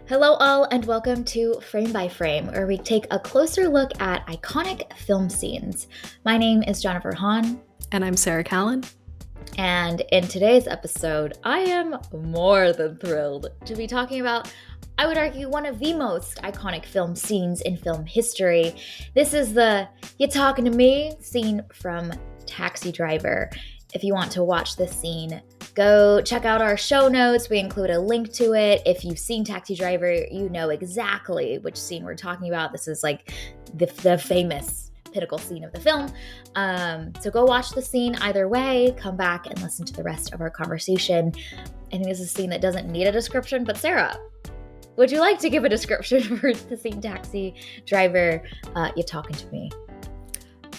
Hello, all, and welcome to Frame by Frame, where we take a closer look at iconic film scenes. My name is Jennifer Hahn, And I'm Sarah Callan. and in today's episode, I am more than thrilled to be talking about, I would argue, one of the most iconic film scenes in film history. This is the "You Talking to Me" scene from Taxi Driver. If you want to watch this scene, go check out our show notes. We include a link to it. If you've seen Taxi Driver, you know exactly which scene we're talking about. This is like the famous pinnacle scene of the film. So go watch the scene either way. Come back and listen to the rest of our conversation. I think this is a scene that doesn't need a description, but Sarah, would you like to give a description for the scene Taxi Driver, You Talking to Me?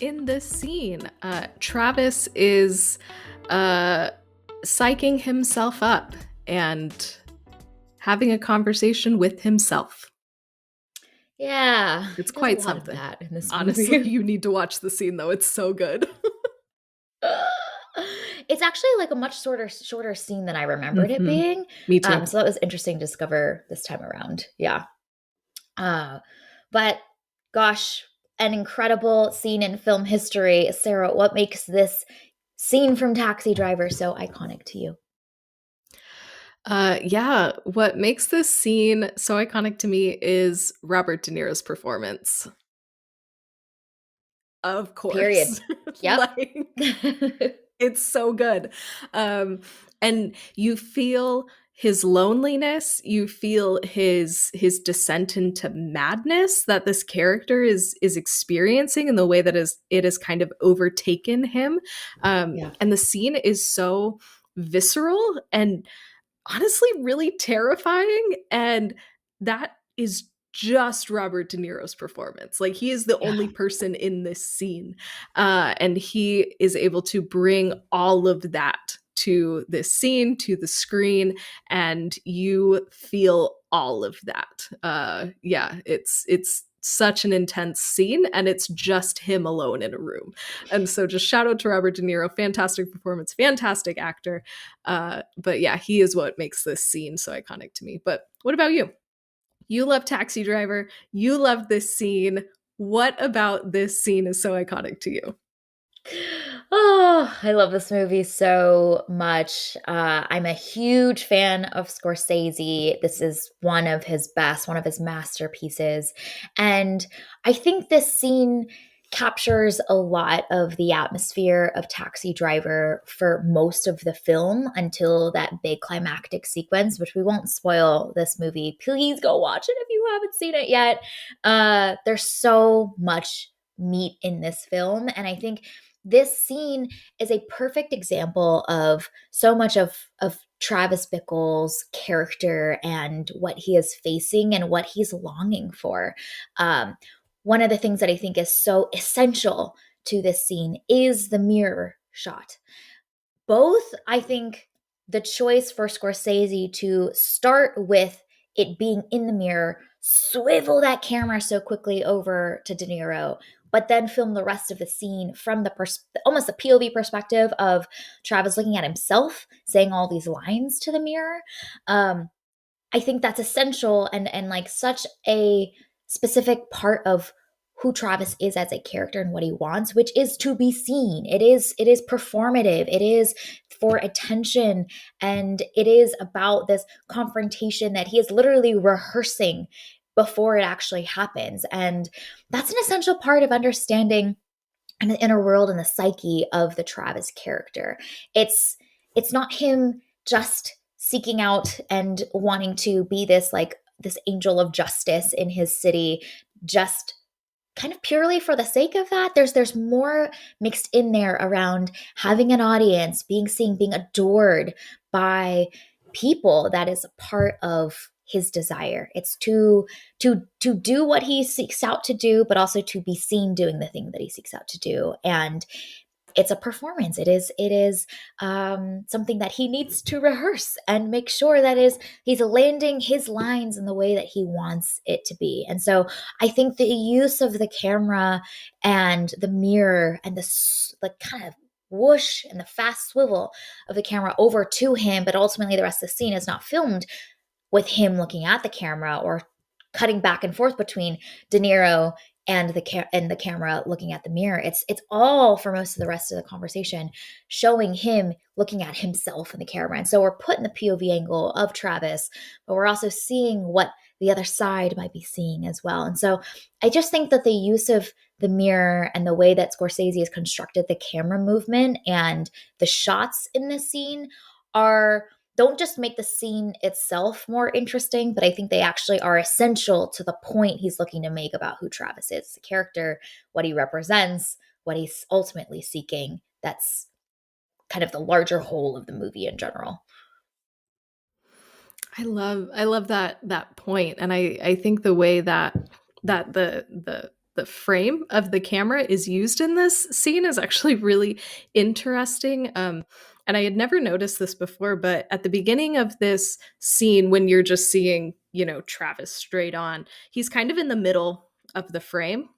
In this scene, Travis is psyching himself up and having a conversation with himself. Yeah. It's quite something. That in this Honestly, movie. you need to watch the scene, though. It's so good. It's actually like a much shorter scene than I remembered it being. Me too. So that was interesting to discover this time around. Yeah. But gosh, an incredible scene in film history. Sarah, what makes this scene from Taxi Driver so iconic to you? What makes this scene so iconic to me is Robert De Niro's performance. Of course. Period. Yep. It's so good. And you feel his loneliness, you feel his descent into madness that this character is experiencing in the way that it has kind of overtaken him. Yeah. And the scene is so visceral and honestly really terrifying. And that is just Robert De Niro's performance. Like, he is the Yeah. only person in this scene. And he is able to bring all of that to this scene, to the screen, and you feel all of that. It's such an intense scene, and it's just him alone in a room. And so just shout out to Robert De Niro. Fantastic performance, fantastic actor. But yeah, he is what makes this scene so iconic to me. But what about you? You love Taxi Driver. You love this scene. What about this scene is so iconic to you? Oh, I love this movie so much. I'm a huge fan of Scorsese. This is one of his best, one of his masterpieces. And I think this scene captures a lot of the atmosphere of Taxi Driver for most of the film until that big climactic sequence, which we won't spoil this movie. Please go watch it if you haven't seen it yet. There's so much meat in this film. And I think this scene is a perfect example of so much of Travis Bickle's character and what he is facing and what he's longing for. One of the things that I think is so essential to this scene is the mirror shot. Both, I think, the choice for Scorsese to start with it being in the mirror, swivel that camera so quickly over to De Niro, but then film the rest of the scene from the almost the POV perspective of Travis looking at himself, saying all these lines to the mirror. I think that's essential and like such a specific part of who Travis is as a character and what he wants, which is to be seen. It is performative. It is for attention, and it is about this confrontation that he is literally rehearsing before it actually happens. And that's an essential part of understanding an inner world and the psyche of the Travis character. It's not him just seeking out and wanting to be this angel of justice in his city, just kind of purely for the sake of that. There's more mixed in there around having an audience, being seen, being adored by people. That is a part of his desire. It's to do what he seeks out to do, but also to be seen doing the thing that he seeks out to do. And it's a performance. It is something that he needs to rehearse and make sure that he's landing his lines in the way that he wants it to be. And so I think the use of the camera and the mirror and the kind of whoosh and the fast swivel of the camera over to him, but ultimately the rest of the scene is not filmed, with him looking at the camera or cutting back and forth between De Niro and the camera looking at the mirror. It's all for most of the rest of the conversation showing him looking at himself in the camera. And so we're put in the POV angle of Travis, but we're also seeing what the other side might be seeing as well. And so I just think that the use of the mirror and the way that Scorsese has constructed the camera movement and the shots in this scene are don't just make the scene itself more interesting, but I think they actually are essential to the point he's looking to make about who Travis is, the character, what he represents, what he's ultimately seeking. That's kind of the larger whole of the movie in general. I love that point, and I think the way that the frame of the camera is used in this scene is actually really interesting. And I had never noticed this before, but at the beginning of this scene, when you're just seeing, Travis straight on, he's kind of in the middle of the frame,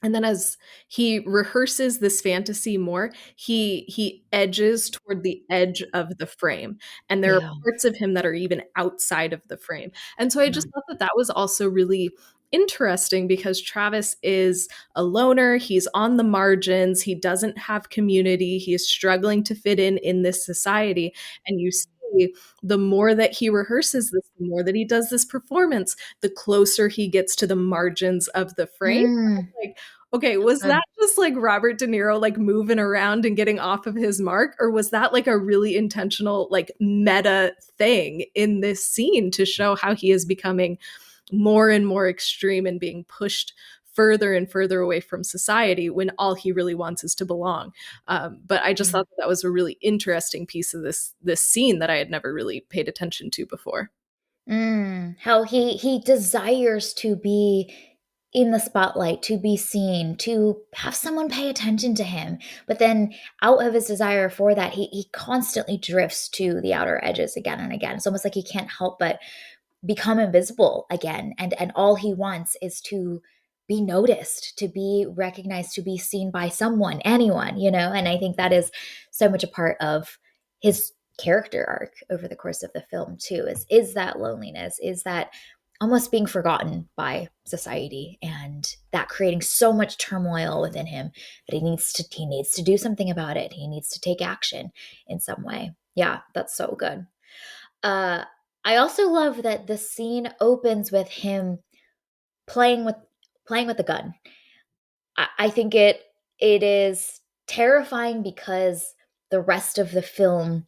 and then as he rehearses this fantasy more, he edges toward the edge of the frame, and there are Yeah. parts of him that are even outside of the frame. And so I Yeah. just thought that that was also really interesting because Travis is a loner, he's on the margins, he doesn't have community, he is struggling to fit in this society, and you see the more that he rehearses this, the more that he does this performance, the closer he gets to the margins of the frame. Mm, Like, okay, that's was that good. just like Robert De Niro like moving around and getting off of his mark? Or was that like a really intentional, like meta thing in this scene to show how he is becoming more and more extreme and being pushed further and further away from society when all he really wants is to belong? But I just Yeah. thought that was a really interesting piece of this scene that I had never really paid attention to before. How he desires to be in the spotlight, to be seen, to have someone pay attention to him. But then out of his desire for that, he constantly drifts to the outer edges again and again. It's almost like he can't help but become invisible again. And all he wants is to be noticed, to be recognized, to be seen by someone, anyone, And I think that is so much a part of his character arc over the course of the film too, is that loneliness, is that almost being forgotten by society, and that creating so much turmoil within him that he needs to do something about it. He needs to take action in some way. Yeah, that's so good. uh I also love that the scene opens with him playing with playing with the gun. I think it is terrifying because the rest of the film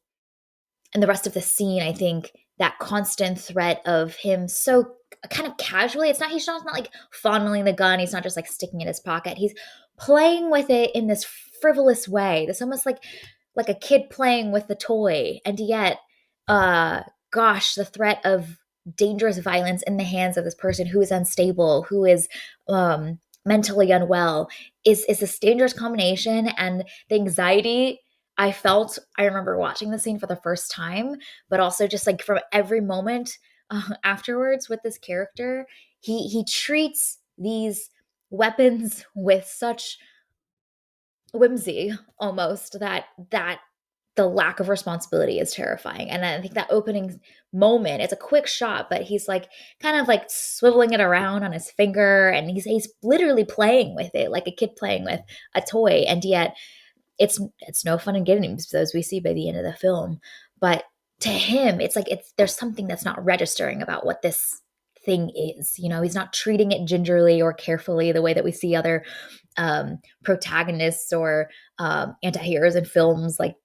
and the rest of the scene, I think that constant threat of him so kind of casually, he's not like fondling the gun, he's not just like sticking it in his pocket. He's playing with it in this frivolous way. This almost like a kid playing with the toy. And yet, uh gosh, the threat of dangerous violence in the hands of this person who is unstable, who is mentally unwell is this dangerous combination. And the anxiety I felt, I remember watching the scene for the first time, but also just like from every moment afterwards with this character, he treats these weapons with such whimsy almost that the lack of responsibility is terrifying. And I think that opening moment, it's a quick shot, but he's like kind of like swiveling it around on his finger, and he's literally playing with it like a kid playing with a toy. And yet it's no fun in getting him, as we see by the end of the film. But to him, it's like there's something that's not registering about what this thing is. He's not treating it gingerly or carefully the way that we see other protagonists or anti-heroes in films like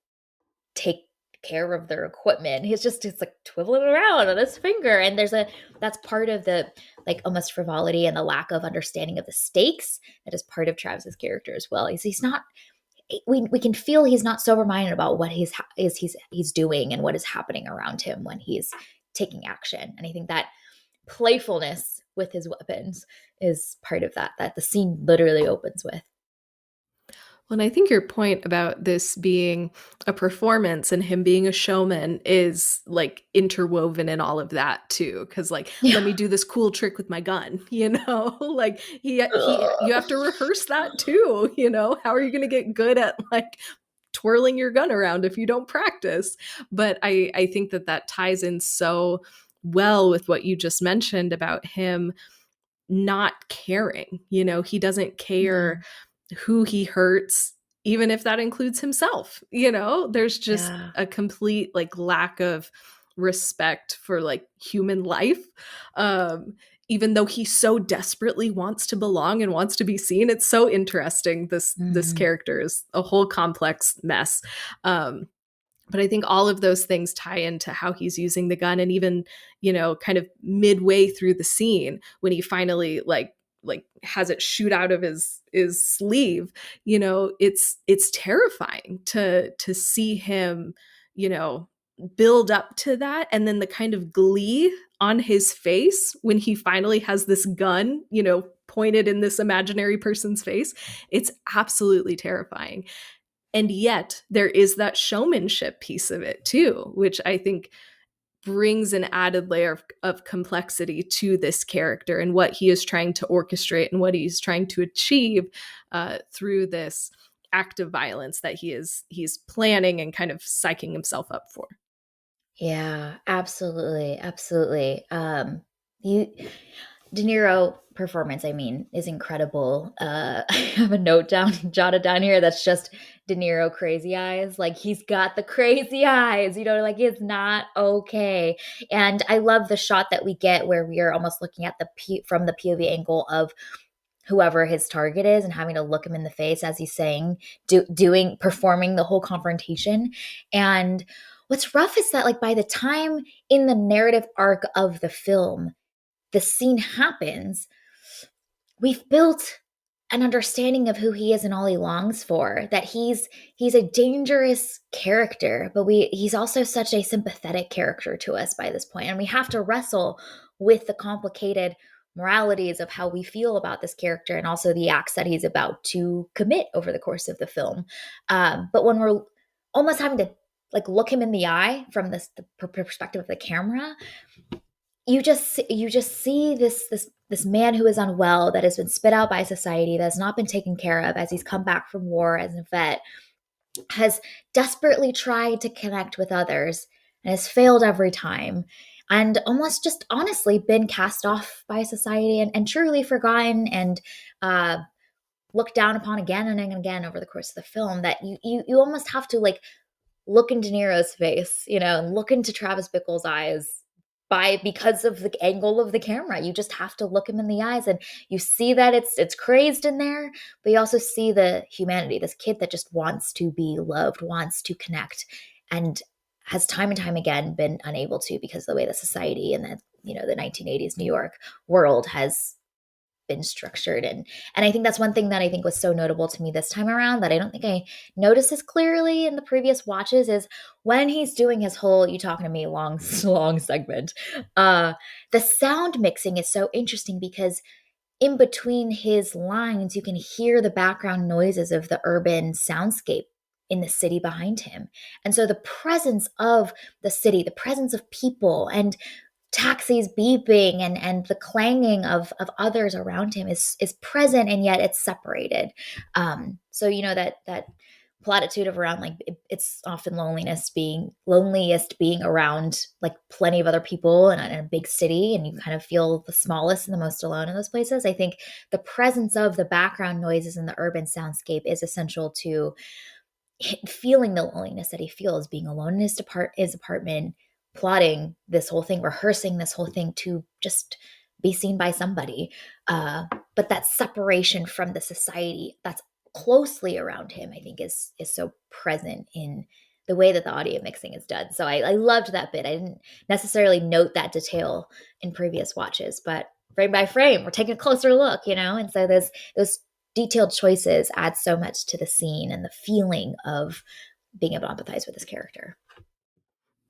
take care of their equipment. It's like twiddling it around on his finger. And that's part of the like almost frivolity and the lack of understanding of the stakes that is part of Travis's character as well. He's not we can feel he's not sober minded about what he's doing and what is happening around him when he's taking action. And I think that playfulness with his weapons is part of that the scene literally opens with. Well, and I think your point about this being a performance and him being a showman is like interwoven in all of that too. Cause like, let me Yeah. do this cool trick with my gun, like you have to rehearse that too, How are you going to get good at like twirling your gun around if you don't practice? But I think that that ties in so well with what you just mentioned about him not caring. You know, he doesn't Yeah. care who he hurts, even if that includes himself. You know, there's just Yeah. a complete like lack of respect for like human life. Um, even though he so desperately wants to belong and wants to be seen. It's so interesting. This Mhm. character is a whole complex mess. Um, but I think all of those things tie into how he's using the gun. And even, you know, kind of midway through the scene when he finally like has it shoot out of his sleeve, you know, it's terrifying to see him, you know, build up to that, and then the kind of glee on his face when he finally has this gun, you know, pointed in this imaginary person's face. It's absolutely terrifying. And yet there is that showmanship piece of it too, which I think brings an added layer of complexity to this character and what he is trying to orchestrate and what he's trying to achieve through this act of violence that he's planning and kind of psyching himself up for. Yeah, absolutely, absolutely. You De Niro performance, I mean, is incredible. I have a note down jotted down here that's just De Niro crazy eyes. Like he's got the crazy eyes, you know, like it's not okay. And I love the shot that we get where we are almost looking at from the POV angle of whoever his target is and having to look him in the face as he's saying, performing the whole confrontation. And what's rough is that, like, by the time in the narrative arc of the film, the scene happens, we've built an understanding of who he is and all he longs for, that he's a dangerous character, but he's also such a sympathetic character to us by this point, and we have to wrestle with the complicated moralities of how we feel about this character and also the acts that he's about to commit over the course of the film. But when we're almost having to like look him in the eye from the perspective of the camera, you just see this man who is unwell, that has been spit out by society, that has not been taken care of as he's come back from war as a vet, has desperately tried to connect with others and has failed every time, and almost just honestly been cast off by society and truly forgotten and uh, looked down upon again and again over the course of the film. That you almost have to like look in De Niro's face, you know, and look into Travis Bickle's eyes because of the angle of the camera. You just have to look him in the eyes and you see that it's crazed in there, but you also see the humanity, this kid that just wants to be loved, wants to connect, and has time and time again been unable to because of the way the society and the 1980s New York world has been structured. And I think that's one thing that I think was so notable to me this time around that I don't think I noticed as clearly in the previous watches is when he's doing his whole "you talking to me" long long segment. uh the sound mixing is so interesting because in between his lines you can hear the background noises of the urban soundscape in the city behind him. And so the presence of the city, the presence of people and taxis beeping and the clanging of others around him is present, and yet it's separated. So that platitude of around like it's often loneliest being around like plenty of other people in a big city, and you kind of feel the smallest and the most alone in those places. I think the presence of the background noises in the urban soundscape is essential to feeling the loneliness that he feels being alone in his apartment, plotting this whole thing, rehearsing this whole thing to just be seen by somebody. Uh, but that separation from the society that's closely around him, I think, is so present in the way that the audio mixing is done. So I loved that bit. I didn't necessarily note that detail in previous watches, but frame by frame, we're taking a closer look, and so those detailed choices add so much to the scene and the feeling of being able to empathize with this character.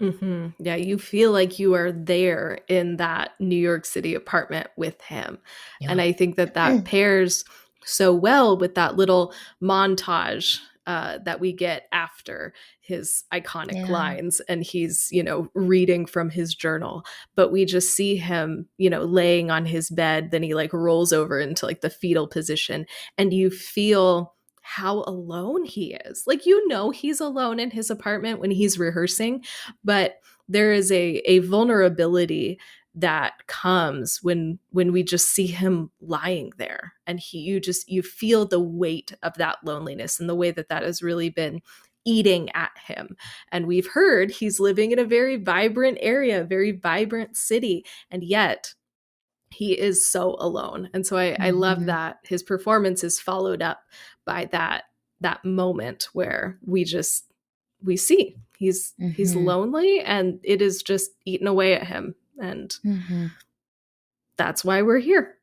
Yeah, you feel like you are there in that New York City apartment with him. And Yeah. I think that that pairs so well with that little montage that we get after his iconic Yeah. lines. And he's, you know, reading from his journal. But we just see him, you know, laying on his bed. Then he like rolls over into like the fetal position. And you feel how alone he is. Like, you know, he's alone in his apartment when he's rehearsing, but there is a vulnerability that comes when we just see him lying there, and you feel the weight of that loneliness and the way that that has really been eating at him. And we've heard he's living in a very vibrant area, a very vibrant city, and yet he is so alone. And so I love Mhm. that his performance is followed up by that moment where we see he's Mhm. lonely, and it is just eaten away at him. And Mhm. that's why we're here.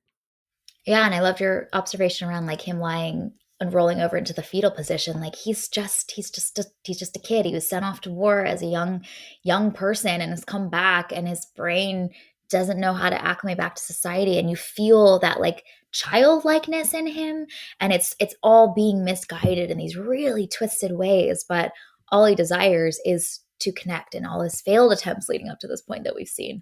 Yeah, and I loved your observation around like him lying and rolling over into the fetal position. Like he's just a kid. He was sent off to war as a young person and has come back, and his brain doesn't know how to acclimate back to society, and you feel that like childlikeness in him, and it's all being misguided in these really twisted ways, but all he desires is to connect, and all his failed attempts leading up to this point that we've seen.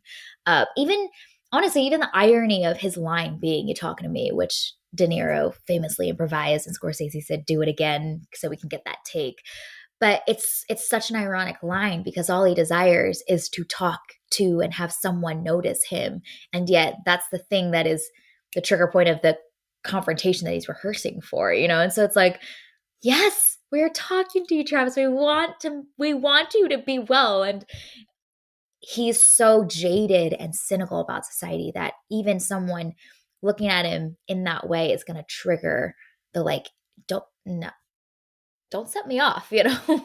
Even honestly, even the irony of his line being "You talking to me," which De Niro famously improvised, and Scorsese said, "Do it again so we can get that take." But it's such an ironic line because all he desires is to talk to and have someone notice him, and yet that's the thing that is the trigger point of the confrontation that he's rehearsing for, And so it's like, yes, we're talking to you, Travis. We want you to be well, and he's so jaded and cynical about society that even someone looking at him in that way is going to trigger the like, don't no, don't set me off,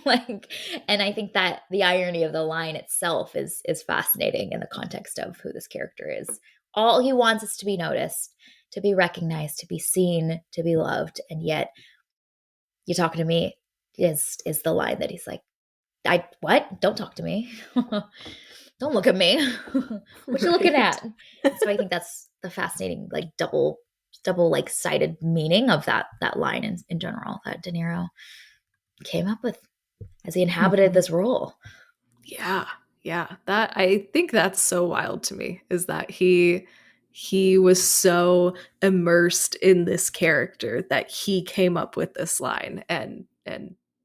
like. And I think that the irony of the line itself is fascinating in the context of who this character is. All he wants is to be noticed, to be recognized, to be seen, to be loved, and yet "You talking to me" is the line that he's like, I what? Don't talk to me. Don't look at me. What you looking Right. at? And so I think that's the fascinating, like double like sided meaning of that line in general that De Niro came up with as he inhabited Mhm. this role. Yeah. Yeah. That I think that's so wild to me, is that he was so immersed in this character that he came up with this line, and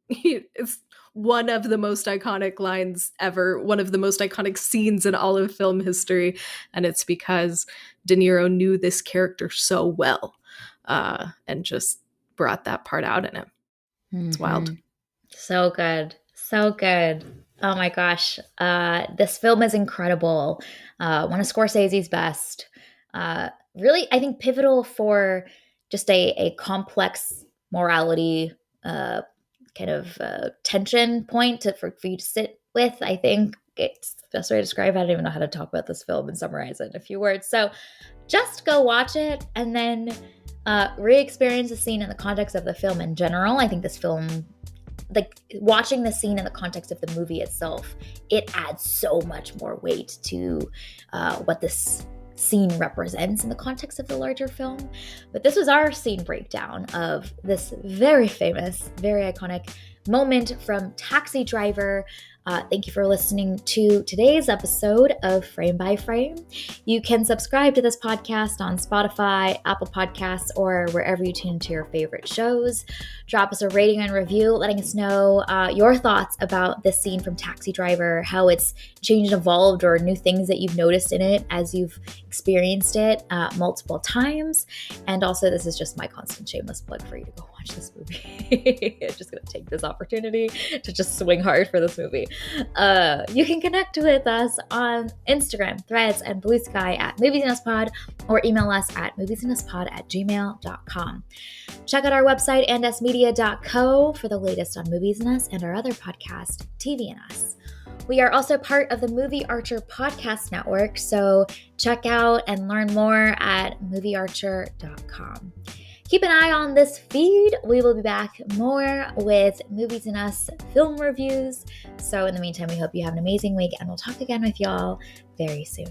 it's one of the most iconic lines ever, one of the most iconic scenes in all of film history, and it's because De Niro knew this character so well, and just brought that part out in him. It's wild. Mm-hmm. So good. So good. Oh my gosh. This film is incredible. One of Scorsese's best. Really, I think pivotal for just a complex morality kind of tension point for you to sit with. I think it's the best way to describe it. I don't even know how to talk about this film and summarize it in a few words. So just go watch it and then re-experience the scene in the context of the film in general. I think this film, like watching the scene in the context of the movie itself, it adds so much more weight to what this scene represents in the context of the larger film. But this was our scene breakdown of this very famous, very iconic moment from Taxi Driver. Thank you for listening to today's episode of Frame by Frame. You can subscribe to this podcast on Spotify, Apple Podcasts, or wherever you tune to your favorite shows. Drop us a rating and review, letting us know your thoughts about this scene from Taxi Driver, how it's changed and evolved, or new things that you've noticed in it as you've experienced it multiple times. And also, this is just my constant shameless plug for you to go watch this movie. I'm just going to take this opportunity to just swing hard for this movie. You can connect with us on Instagram, Threads, and Blue Sky at MoviesInUsPod, or email us at moviesinUsPod@gmail.com. Check out our website, andusmedia.co, for the latest on Movies in Us and our other podcast, TV in Us. We are also part of the Movie Archer podcast network, so check out and learn more at moviearcher.com. Keep an eye on this feed. We will be back more with Movies in Us film reviews. So in the meantime, we hope you have an amazing week, and we'll talk again with y'all very soon.